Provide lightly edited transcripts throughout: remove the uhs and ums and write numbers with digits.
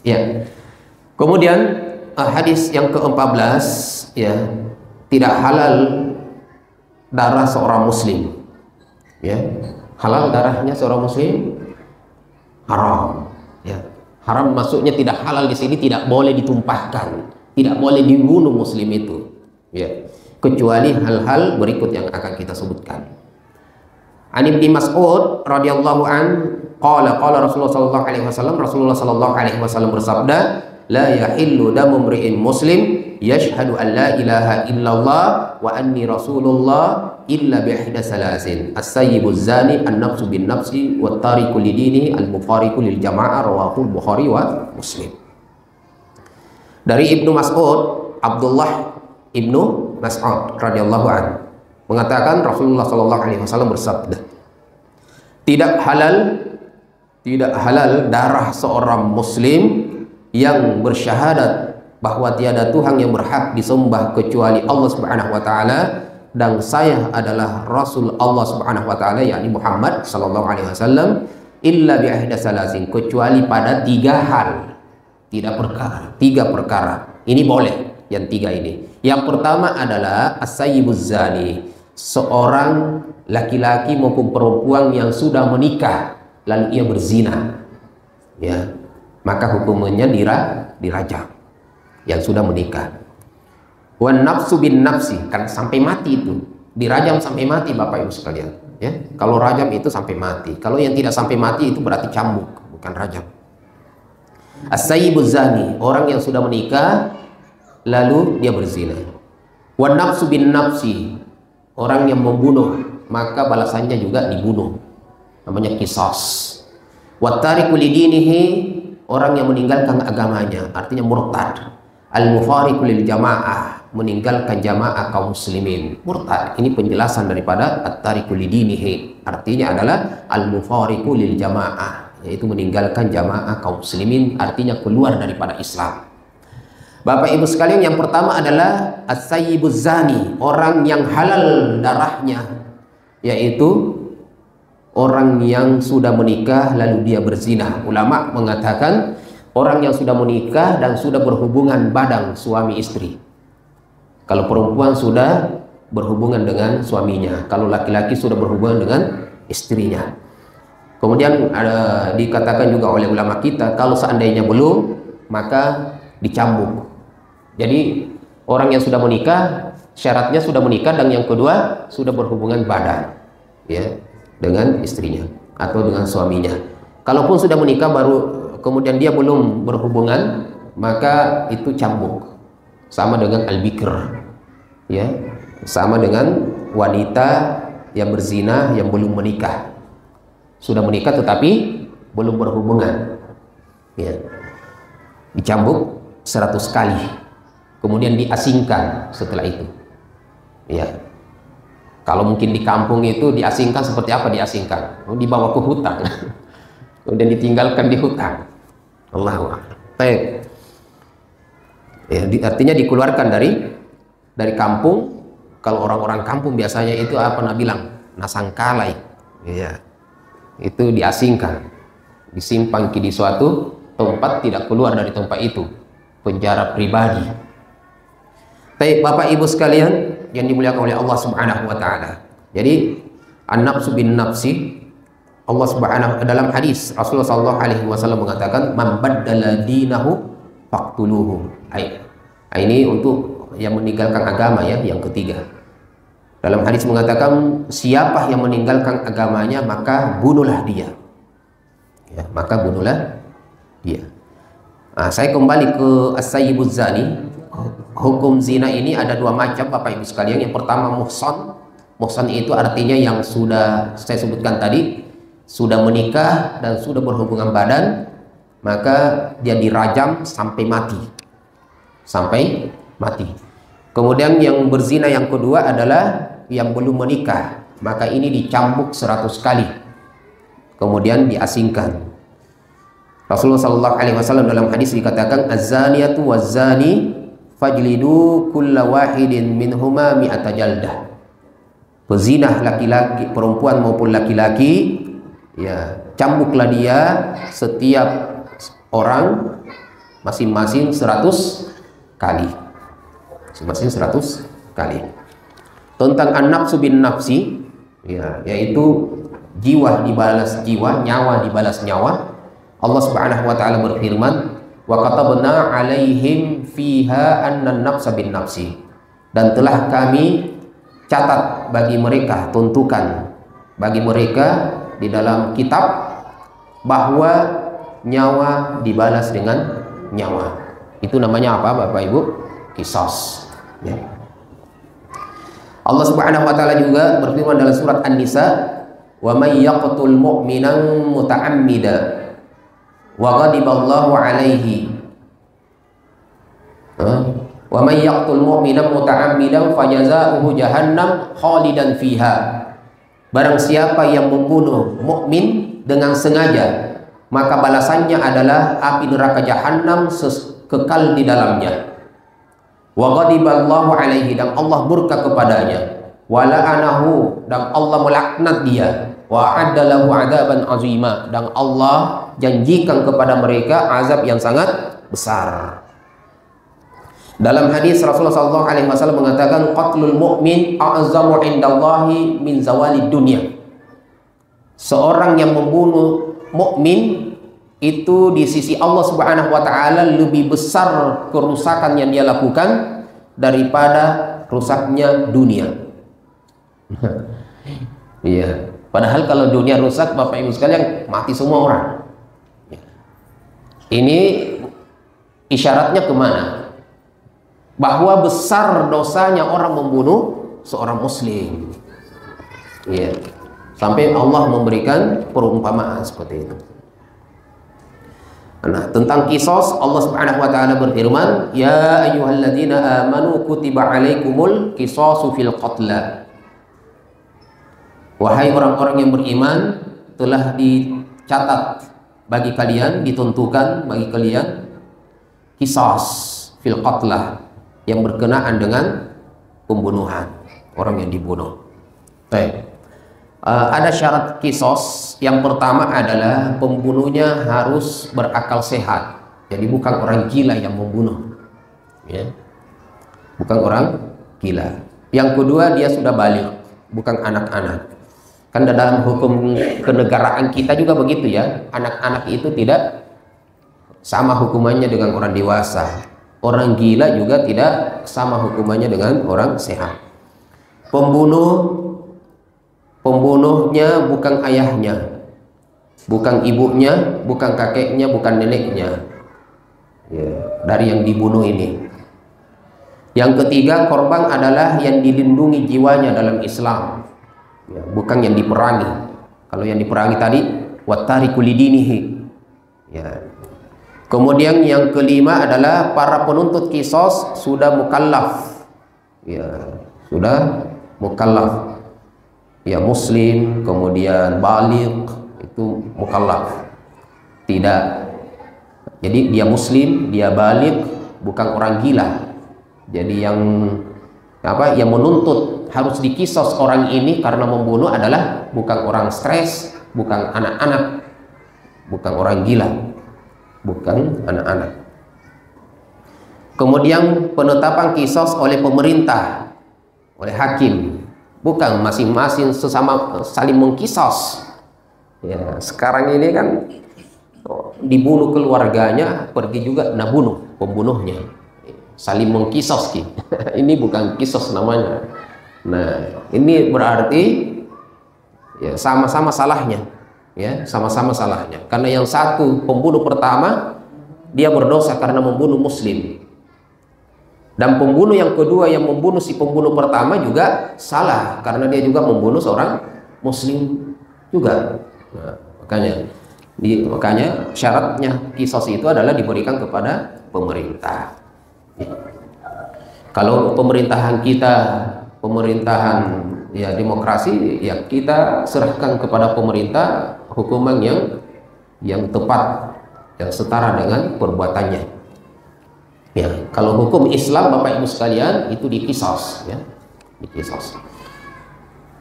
Ya. Kemudian hadis yang ke-14, ya, tidak halal darah seorang muslim. Ya. Halal darahnya seorang muslim haram. Ya. Haram maksudnya tidak halal di sini, tidak boleh ditumpahkan, tidak boleh dibunuh muslim itu. Ya. Kecuali hal-hal berikut yang akan kita sebutkan. An Ibnu Mas'ud radhiyallahu an qala Rasulullah sallallahu alaihi wasallam, Rasulullah sallallahu alaihi wasallam bersabda, la yahillu damu mri'in muslim yashhadu an la ilaha illallah wa anni rasulullah illa bi ihda salasin as-sayyibuz zani an-nafsu bin nafsi wat tariku lidini al-mufariqu lil jamaah, rawahu Bukhari wa Muslim. Dari Ibnu Mas'ud, Abdullah Ibnu Mas'ud radhiyallahu anhu mengatakan Rasulullah sallallahu alaihi wasallam bersabda, tidak halal darah seorang muslim yang bersyahadat bahwa tiada Tuhan yang berhak disembah kecuali Allah Subhanahu wa taala dan saya adalah Rasul Allah Subhanahu wa taala, yakni Muhammad sallallahu alaihi wasallam, illa bi ihda salasin, kecuali pada tiga hal, tiga perkara. Ini boleh yang tiga ini. Yang pertama adalah as-sayyibuz zani, seorang laki-laki maupun perempuan yang sudah menikah lalu ia berzina, ya, maka hukumannya dirajam yang sudah menikah. Wan nafsu bin nafsi, kan sampai mati itu, dirajam sampai mati Bapak Ibu sekalian, ya. Kalau rajam itu sampai mati, kalau yang tidak sampai mati itu berarti cambuk, bukan rajam. As-sayyibuz zani, orang yang sudah menikah lalu dia berzina. Wan nafsu bin nafsi, orang yang membunuh maka balasannya juga dibunuh, namanya qisas. Wat tariku lidinihi, orang yang meninggalkan agamanya, artinya murtad. Al-mufariqu lil jamaah, meninggalkan jamaah kaum muslimin, murtad. Ini penjelasan daripada at-tariku lidinihi, artinya adalah al-mufariqu lil jamaah, yaitu meninggalkan jamaah kaum muslimin, artinya keluar daripada Islam. Bapak Ibu sekalian, yang pertama adalah as-sayyibuz zani, orang yang halal darahnya, yaitu orang yang sudah menikah lalu dia berzina. Ulama mengatakan orang yang sudah menikah dan sudah berhubungan badan suami istri. Kalau perempuan sudah berhubungan dengan suaminya, kalau laki-laki sudah berhubungan dengan istrinya. Kemudian dikatakan juga oleh ulama kita, kalau seandainya belum, maka dicambuk. Jadi orang yang sudah menikah, syaratnya sudah menikah, dan yang kedua sudah berhubungan badan, ya, dengan istrinya atau dengan suaminya. Kalaupun sudah menikah baru kemudian dia belum berhubungan, maka itu cambuk, sama dengan al-bikr, ya, sama dengan wanita yang berzina yang belum menikah. Sudah menikah tetapi belum berhubungan, ya, dicambuk 100 kali, kemudian diasingkan setelah itu, ya. Kalau mungkin di kampung itu diasingkan seperti apa diasingkan? Dibawa ke hutan, kemudian ditinggalkan di hutan. Allahu Akbar. Baik. Ya, artinya dikeluarkan dari kampung. Kalau orang-orang kampung biasanya itu apa nak bilang? Nasangkalai. Ya. Itu diasingkan, disimpan di suatu tempat, tidak keluar dari tempat itu, penjara pribadi. Baik Bapak Ibu sekalian yang dimuliakan oleh Allah Subhanahu wa taala. Jadi an-nafsu bin nafsi, Allah Subhanahu dalam hadis Rasulullah sallallahu alaihi wasallam mengatakan man baddala dinahu faqtuluhu. Ini untuk yang meninggalkan agama, ya, yang ketiga. Dalam hadis mengatakan siapa yang meninggalkan agamanya maka bunuhlah dia. Ya, maka bunuhlah dia. Nah, saya kembali ke as-sayyibuz zani. Hukum zina ini ada dua macam Bapak Ibu sekalian. Yang pertama muhsan. Muhsan itu artinya yang sudah saya sebutkan tadi, sudah menikah dan sudah berhubungan badan, maka dia dirajam sampai mati. Sampai mati. Kemudian yang berzina yang kedua adalah yang belum menikah, maka ini dicambuk 100 kali, kemudian diasingkan. Rasulullah sallallahu alaihi wasallam dalam hadis dikatakan az-zaniyatu waz-zani fajlidu kulla wahidin minhuma mi'ata jaldah. Pezinah laki-laki, perempuan maupun laki-laki, ya, cambuklah dia setiap orang masing-masing 100 kali. Masing-masing 100 kali. Tentang an-nafsu bin nafsi, ya, yaitu jiwa dibalas jiwa, nyawa dibalas nyawa. Allah Subhanahu wa taala berfirman, "Wa katabna 'alaihim fiha anna an-nafsa bin nafsi." Dan telah kami catat bagi mereka, tentukan bagi mereka di dalam kitab bahwa nyawa dibalas dengan nyawa. Itu namanya apa, Bapak Ibu? Qisas. Ya. Allah Subhanahu wa taala juga berfirman dalam surat An-Nisa, "Wa may yaqtul mu'minan muta'ammida wa ghadiballahu 'alaihi." "Wa may yaqtul mu'minan muta'ammidan fajazaohu jahannam khalidan fiha." Barang siapa yang membunuh mukmin dengan sengaja, maka balasannya adalah api neraka jahanam kekal di dalamnya. Wa ghadiballahu alaihi, dan Allah murka kepadanya. Wa la'anahu, dan Allah melaknat dia. Wa a'addalahu 'adzaban 'azima, dan Allah janjikan kepada mereka azab yang sangat besar. Dalam hadis Rasulullah SAW mengatakan, qatlul mu'min a'zamu 'indallahi min zawalid dunya. Seorang yang membunuh mukmin itu di sisi Allah Subhanahu wa taala lebih besar kerusakan yang dia lakukan daripada rusaknya dunia. Iya, padahal kalau dunia rusak, Bapak Ibu sekalian, mati semua orang. Ini isyaratnya kemana? Bahwa besar dosanya orang membunuh seorang muslim. Iya. Sampai Allah memberikan perumpamaan seperti itu. Nah, tentang kisos, Allah Subhanahu wa taala berfirman, "Ya ayyuhalladzina amanu kutiba 'alaikumul qisasu fil qatla." Wahai orang-orang yang beriman, telah dicatat bagi kalian, ditentukan bagi kalian qisas fil qatla, yang berkenaan dengan pembunuhan, orang yang dibunuh. Baik. Ada syarat kisos. Yang pertama adalah pembunuhnya harus berakal sehat. Jadi bukan orang gila yang membunuh, ya. Bukan orang gila. Yang kedua, dia sudah balik, bukan anak-anak. Kan dalam hukum kenegaraan kita juga begitu, ya. Anak-anak itu tidak sama hukumannya dengan orang dewasa. Orang gila juga tidak sama hukumannya dengan orang sehat. Pembunuhnya bukan ayahnya, bukan ibunya, bukan kakeknya, bukan neneknya, ya, dari yang dibunuh ini. Yang ketiga, korban adalah yang dilindungi jiwanya dalam Islam, ya, bukan yang diperangi. Kalau yang diperangi tadi, wattariku lidinihi, ya. Kemudian yang kelima adalah para penuntut kisos sudah mukallaf, ya, sudah mukallaf, ya, muslim, kemudian baligh, itu mukallaf. Tidak, jadi dia muslim, dia baligh, bukan orang gila. Jadi yang apa, yang menuntut harus dikisos orang ini karena membunuh adalah bukan orang stres, bukan anak-anak, bukan orang gila, bukan anak-anak. Kemudian penetapan kisos oleh pemerintah, oleh hakim, bukan masing-masing sesama saling mengkisos. Ya, sekarang ini kan dibunuh keluarganya, pergi juga nah bunuh pembunuhnya, saling mengkisos. Ini bukan kisos namanya. Nah, ini berarti ya sama-sama salahnya, ya, sama-sama salahnya. Karena yang satu pembunuh pertama dia berdosa karena membunuh muslim, dan pembunuh yang kedua yang membunuh si pembunuh pertama juga salah karena dia juga membunuh seorang muslim juga. Nah, makanya syaratnya kisos itu adalah diberikan kepada pemerintah. Kalau pemerintahan kita pemerintahan ya demokrasi, ya kita serahkan kepada pemerintah hukuman yang tepat, yang setara dengan perbuatannya. Ya, kalau hukum Islam Bapak Ibu sekalian itu dikisos, ya, dikisos.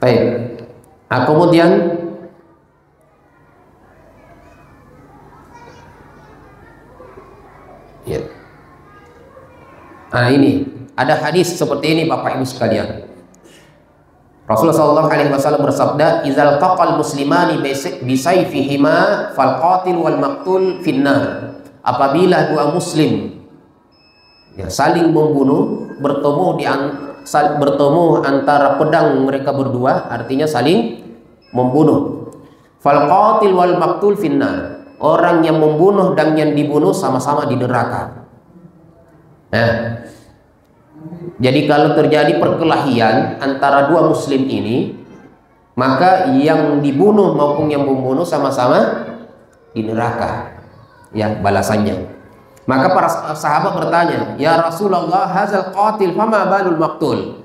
Baik. Nah, kemudian ya, Nah ini ada hadis seperti ini Bapak Ibu sekalian. Rasulullah SAW bersabda, "Izal taqal muslimani bisayfihima fal qatil wal maqtul finnar." Apabila dua muslim ya, saling membunuh, bertemu antara pedang mereka berdua, artinya saling membunuh. Fal qatil wal maqtul finnar. Orang yang membunuh dan yang dibunuh sama-sama di neraka. Nah, jadi kalau terjadi perkelahian antara dua muslim ini, maka yang dibunuh maupun yang membunuh sama-sama di neraka ya balasannya. Maka para sahabat bertanya, "Ya Rasulullah, hazal qatil fama balul maqtul?"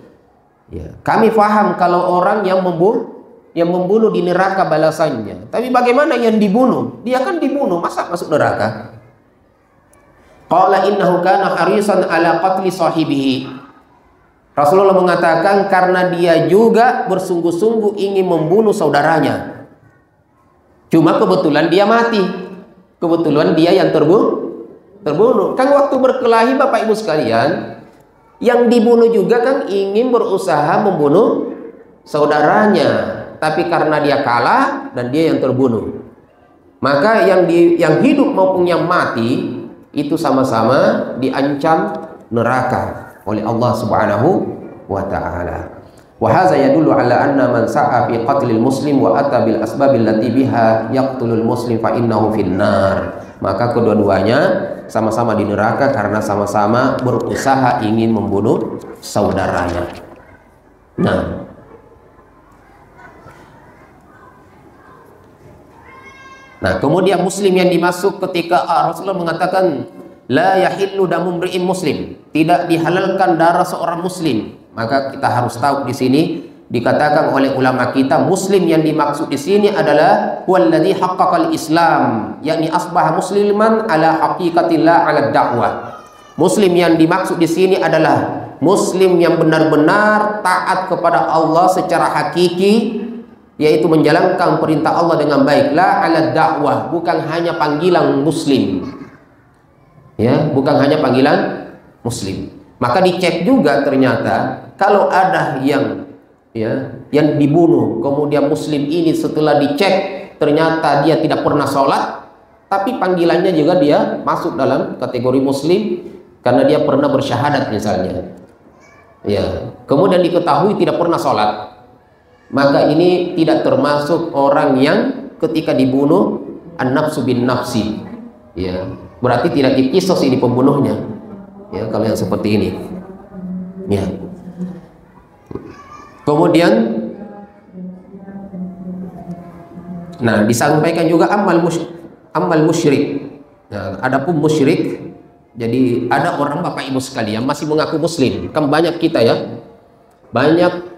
Ya, kami faham kalau orang yang membunuh di neraka balasannya. Tapi bagaimana yang dibunuh? Dia kan dibunuh, masa masuk neraka? Qala innahu kana harisan ala qatli sahibihi. Rasulullah mengatakan karena dia juga bersungguh-sungguh ingin membunuh saudaranya. Cuma kebetulan dia mati. Kebetulan dia yang terbunuh. Kan waktu berkelahi Bapak Ibu sekalian, yang dibunuh juga kan ingin berusaha membunuh saudaranya. Tapi karena dia kalah dan dia yang terbunuh, maka yang hidup maupun yang mati itu sama-sama diancam neraka oleh Allah Subhanahu wa taala. Wa hadza yadullu ala anna man sa'a fi qatlil muslim wa ata bil asbabil lati biha yaqtulul muslim fa innahu finnar. Maka kedua-duanya sama-sama di neraka karena sama-sama berusaha ingin membunuh saudaranya. Nah, kemudian muslim yang dimasuk ketika Rasulullah mengatakan la yahillu damu mri'in muslim, tidak dihalalkan darah seorang muslim. Maka kita harus tahu di sini dikatakan oleh ulama kita, muslim yang dimaksud di sini adalah huwallazi haqqaqal islam, yakni asbaha musliman ala haqiqatillah ala dakwah. Muslim yang dimaksud di sini adalah muslim yang benar-benar taat kepada Allah secara hakiki, yaitu menjalankan perintah Allah dengan baik, la ala dakwah, bukan hanya panggilan muslim. Ya, bukan hanya panggilan muslim. Maka dicek juga ternyata kalau ada yang dibunuh, kemudian muslim ini setelah dicek ternyata dia tidak pernah sholat, tapi panggilannya juga dia masuk dalam kategori muslim karena dia pernah bersyahadat misalnya. Ya, kemudian diketahui tidak pernah sholat, maka ini tidak termasuk orang yang ketika dibunuh an-nafsu bin nafsi. Ya, berarti tidak dikisos ini pembunuhnya. Ya, kalau yang seperti ini. Ya. Kemudian disampaikan juga amal musyrik. Nah, adapun musyrik, jadi ada orang Bapak Ibu sekalian masih mengaku muslim. Kan banyak kita ya. Banyak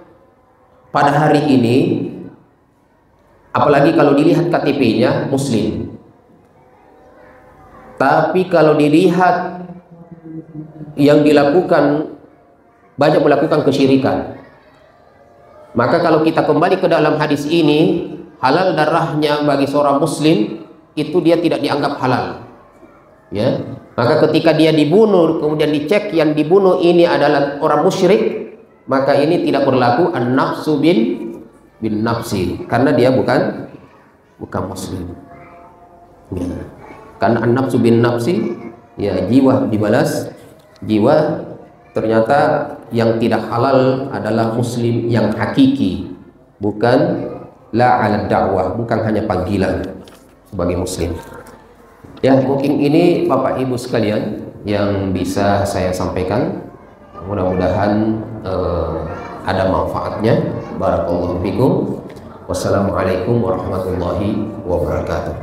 pada hari ini, apalagi kalau dilihat KTP-nya muslim, tapi kalau dilihat yang dilakukan, banyak melakukan kesyirikan. Maka kalau kita kembali ke dalam hadis ini, halal darahnya bagi seorang muslim itu dia tidak dianggap halal. Ya, maka ketika dia dibunuh kemudian dicek yang dibunuh ini adalah orang musyrik, maka ini tidak berlaku an-nafsu bin nafsi, karena dia bukan muslim. Ya. Karena an-nafsu bin nafsi, ya jiwa dibalas jiwa. Ternyata yang tidak halal adalah muslim yang hakiki, bukan la ala dakwah, bukan hanya panggilan sebagai muslim. Ya, mungkin ini Bapak Ibu sekalian yang bisa saya sampaikan. Mudah-mudahan ada manfaatnya. Barakallahu fikum. Wassalamualaikum warahmatullahi wabarakatuh.